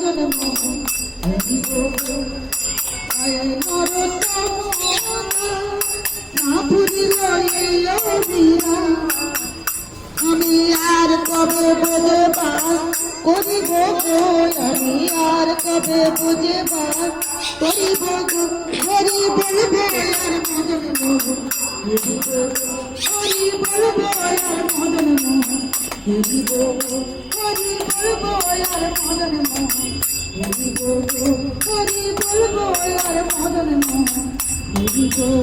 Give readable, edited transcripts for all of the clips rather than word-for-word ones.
মদন মোহন হরি বল নরতম না ভুলিল এই লীলা আমি আর কবে বুঝবা করিব গো আমি আর কবে বুঝবা করিব গো হরি বলবো আর মদন মোহন হরি বল হরি বলবো আর মদন মোহন হরি বল হরি বলবো আর মদন মোহন হরি বল হরি বলবো আর মদন মোহন হরি বল।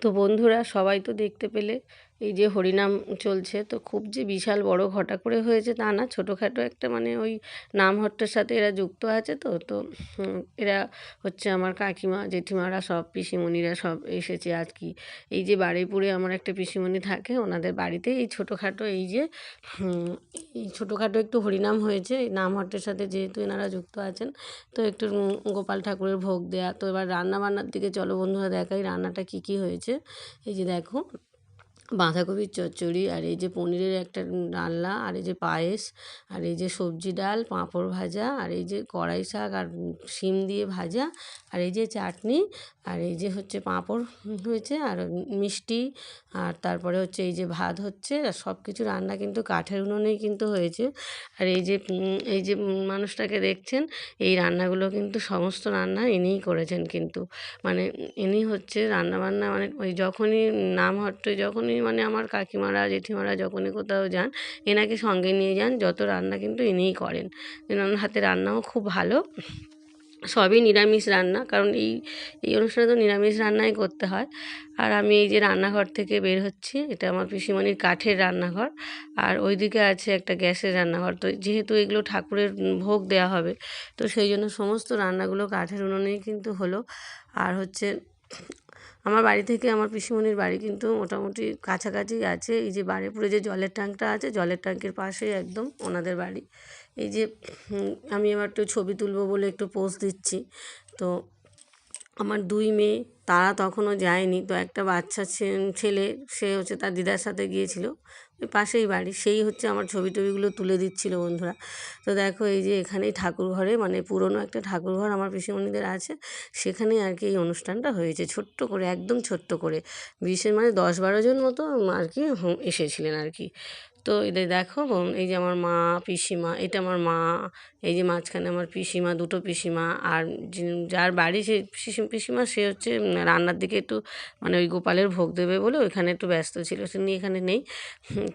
তো বন্ধুরা সবাই তো দেখতে পেলে এই যে হরিনাম চলছে, তো খুব যে বিশাল বড় ঘটা করে হয়েছে তা না, ছোটোখাটো একটা মানে ওই নামহট্টের সাথে এরা যুক্ত আছে। তো তো এরা হচ্ছে আমার কাকিমা জেঠিমারা সব পিসিমণিরা সব এসেছে আজ কি এই যে বারুইপুরে আমার একটা পিসিমণি থাকে, ওনাদের বাড়িতে এই ছোটোখাটো এই যে এই ছোটোখাটো একটু হরিনাম হয়েছে এই নামহট্টের সাথে, যেহেতু এনারা যুক্ত আছেন তো একটু গোপাল ঠাকুরের ভোগ দেয়া। তো এবার রান্নাবান্নার দিকে চলো বন্ধুরা দেখাই রান্নাটা কি কি হয়েছে। এই যে দেখো বাঁধাকপির চচ্চড়ি, আর এই যে পনিরের একটা ডালনা, আর এই যে পায়েস, আর এই যে সবজি ডাল, পাঁপড় ভাজা, আর এই যে কড়াই শাক আর শিম দিয়ে ভাজা, আর এই যে চাটনি, আর এই যে হচ্ছে পাঁপড় হয়েছে, আর মিষ্টি, আর তারপরে হচ্ছে এই যে ভাত হচ্ছে। আর সব কিছু রান্না কিন্তু কাঠের উনুনেই কিন্তু হয়েছে। আর এই যে মানুষটাকে দেখছেন এই রান্নাগুলো কিন্তু সমস্ত রান্না ইনিই করেছেন কিন্তু, মানে ইনি হচ্ছে রান্নাবান্না মানে ওই যখনই নামহট্টে যখনই মানে আমার কাকিমারা জেঠিমারা যখনই কোথাও যান এনাকে সঙ্গে নিয়ে যান, যত রান্না কিন্তু ইনিই করেন। এনার হাতে রান্নাও খুব ভালো, সবই নিরামিষ রান্না, কারণ এই অনুষ্ঠানে তো নিরামিষ রান্নাই করতে হয়। আর আমি এই যে রান্নাঘর থেকে বের হচ্ছি, এটা আমার পিসিমণির কাঠের রান্নাঘর, আর ওইদিকে আছে একটা গ্যাসের রান্নাঘর। তো যেহেতু এগুলো ঠাকুরের ভোগ দেওয়া হবে তো সেই জন্য সমস্ত রান্নাগুলো কাঠের উনুনেই কিন্তু হলো। আর হচ্ছে আমার বাড়ি থেকে আমার পিসিমণির বাড়ি কিন্তু মোটামুটি কাছাকাছি আছে, এই যে বারুইপুরে যে জলের ট্যাঙ্কটা আছে জলের ট্যাঙ্কের পাশেই একদম ওনাদের বাড়ি। এই যে আমি এবার একটু ছবি তুলবো বলে একটু পোজ দিচ্ছি। তো আমার দুই মেয়ে তারা তখনও যায়নি, তো একটা বাচ্চা ছেলে সে হচ্ছে তার দিদার সাথে গিয়েছিল, ওই পাশেই বাড়ি, সেই হচ্ছে আমার ছবি টবিগুলো তুলে দিচ্ছিল বন্ধুরা। তো দেখো এই যে এখানেই ঠাকুর ঘরে মানে পুরনো একটা ঠাকুর ঘর আমার পিসিমণিদের আছে, সেখানেই আর কি এই অনুষ্ঠানটা হয়েছে ছোট্ট করে, একদম ছোট্ট করে, বিশেষ মানে 10-12 জন মতো আর কি এসেছিলেন আর কি। তো এদের দেখো এই যে আমার মা পিসিমা, এটা আমার মা, এই যে মাঝখানে আমার পিসিমা, দুটো পিসিমা, আর যার বাড়ি সে পিসিমা সে হচ্ছে রান্নার দিকে একটু মানে ওই গোপালের ভোগ দেবে বলে ওইখানে একটু ব্যস্ত ছিল, সে নিয়ে এখানে নেই।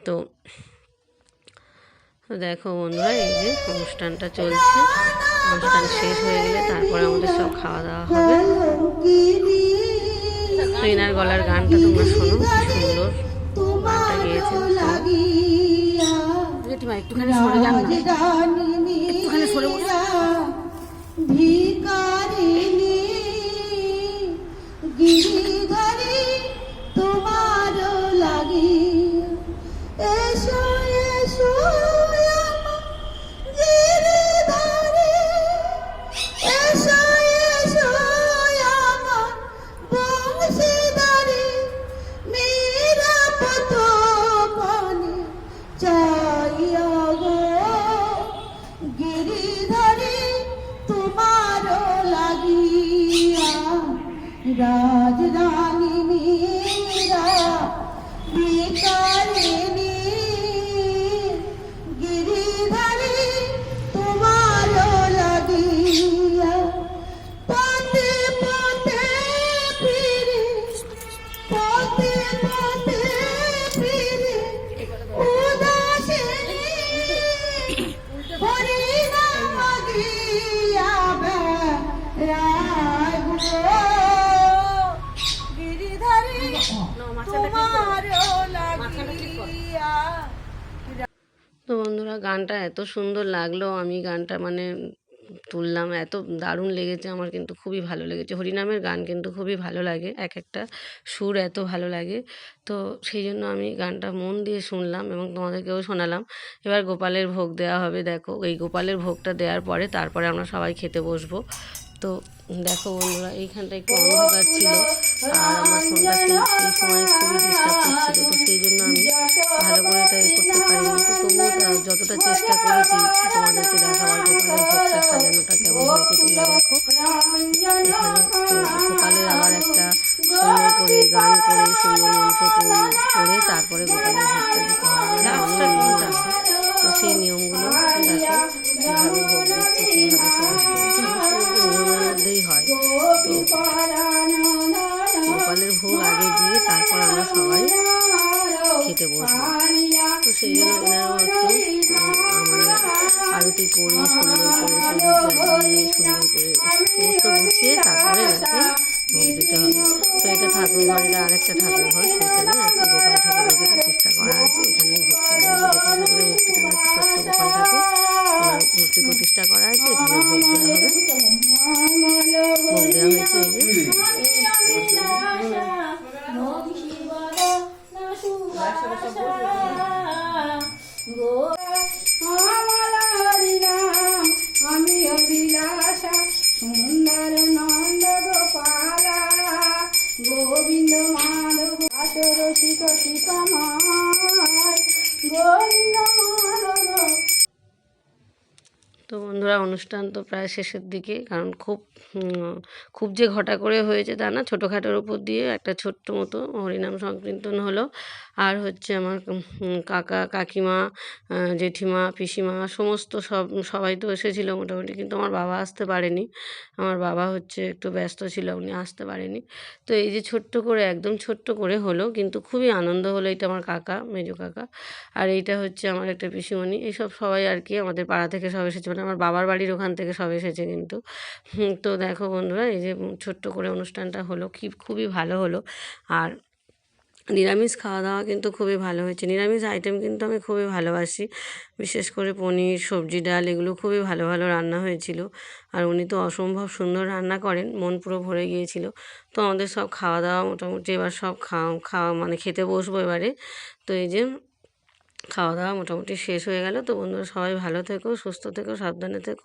তো দেখো বন্ধুরা এই যে অনুষ্ঠানটা চলছে, অনুষ্ঠান শেষ হয়ে গেলে তারপরে আমাদের সব খাওয়া দাওয়া হবে। তো এনার গলার গানটা তোমরা শোনো, কি সুন্দর গানটা গেয়েছেন। জেঠিমা একটুখানি সরে যান না, একটুখানি সরে বসে। ভিকারিনী গিরিধারী তোমার লাগি এসো এসো গিরিধারী এসো এসো আমার বংশীধারী মীরা পথ পানি চাইয়া গো গিরিধারী তোমার লাগিয়া রাজরানী মীরা ভিকারিনী গিরিধারী তোমার লাগিয়া পথে পথে ফিরে পথে পথে ফিরে উদাসিনী হরিনাম গিয়া বেড়ায় গো গিরিধারী তোমার লাগিয়া। তো বন্ধুরা গানটা এত সুন্দর লাগলো, আমি গানটা মানে তুললাম। এত দারুণ লেগেছে আমার, কিন্তু খুবই ভালো লেগেছে। হরিনামের গান কিন্তু খুবই ভালো লাগে, এক একটা সুর এত ভালো লাগে। তো সেই জন্য আমি গানটা মন দিয়ে শুনলাম এবং তোমাদেরকেও শোনালাম। এবার গোপালের ভোগ দেওয়া হবে। দেখো এই গোপালের ভোগটা দেওয়ার পরে তারপরে আমরা সবাই খেতে বসবো। তো দেখো বন্ধুরা, এইখানটা একটু অন্ধকার ছিল আর আমার ফোনটা সেই সময় খুবই ডিস্টার্ব করছিল, তো সেই জন্য আমি ভালো করে এটা করতে পারিনি। তো তবুও যতটা চেষ্টা করেছি তোমাদেরকে দেখাবার গোপালের ভোগটা সাজানোটা কেমন হয়েছে তোমরা দেখো। এখানে তো গোপালের আবার একটা সুন্দর করে গান করে সুন্দর মন্ত্র করে তারপরে গোপালের ভোগটা দিতে হয়। অনেক নিয়ম আছে, তো সেই নিয়মগুলো দেখো কীভাবে ভোগ দিচ্ছে, কীভাবে সমস্ত নিয়মের মধ্যেই হয়। তো গোপালের ভোগ আগে দিয়ে তারপর আমরা সবাই খেতে বসবো। তো সেই জন্য এনারাও একটু আরতি করে সুন্দর করে প্রদীপ জ্বালিয়ে সুন্দর করে সমস্ত গুছিয়ে তারপরে এনাকে ভোগ দিতে হবে। তো এটা ঠাকুর ঘর, এটা আরেকটা ঠাকুর ঘর, সেখানে আর কি গোপাল ঠাকুরের যে প্রতিষ্ঠা করা আছে এখানে ভোগটা দেওয়া হয়। গোপাল ঠাকুরের মূর্তিটা নাকি সত্য গোপাল ঠাকুর, ওনার মূর্তি প্রতিষ্ঠা করা আছে, এখানে ভোগ দেওয়া হবে। ভোগ দেওয়া হয়েছে এই যে আমি অভিলাষা সুন্দর নন্দ গোপালা গোবিন্দ মাধব রসিক সীতামায় গোবিন্দ মাধব। তো বন্ধুরা, অনুষ্ঠান তো প্রায় শেষের দিকে, কারণ খুব যে ঘটা করে হয়েছে তা না, ছোটোখাটোর উপর দিয়ে একটা ছোট্ট মতো হরিনাম সংকীর্তন হলো। আর হচ্ছে আমার কাকা কাকিমা জেঠিমা পিসিমা সমস্ত সবাই তো এসেছিলো মোটামুটি, কিন্তু আমার বাবা আসতে পারেনি। আমার বাবা হচ্ছে একটু ব্যস্ত ছিল, উনি আসতে পারেনি। তো এই যে ছোট্ট করে একদম ছোট্ট করে হলো, কিন্তু খুবই আনন্দ হলো। এটা আমার কাকা, মেজো কাকা, আর এইটা হচ্ছে আমার একটা পিসিমণি। এইসব সবাই আর কি আমাদের পাড়া থেকে সব এসেছে, মানে আমার বাবার বাড়ির ওখান থেকে সব এসেছে কিন্তু। তো দেখো বন্ধুরা, এই যে ছোট্ট করে অনুষ্ঠানটা হলো, খুবই ভালো হলো। আর নিরামিষ খাওয়া দাওয়া কিন্তু খুবই ভালো হয়েছে। নিরামিষ আইটেম কিন্তু আমি খুবই ভালোবাসি, বিশেষ করে পনির, সবজি, ডাল, এগুলো খুবই ভালো ভালো রান্না হয়েছিল। আর উনি তো অসম্ভব সুন্দর রান্না করেন, মন পুরো ভরে গিয়েছিল। তো আমাদের সব খাওয়া দাওয়া মোটামুটি এবার সব খাওয়া মানে খেতে বসবো এবারে। তো এই যে খাওয়া দাওয়া মোটামুটি শেষ হয়ে গেল। তো বন্ধুরা সবাই ভালো থেকো, সুস্থ থেকো, সাবধানে থেকো।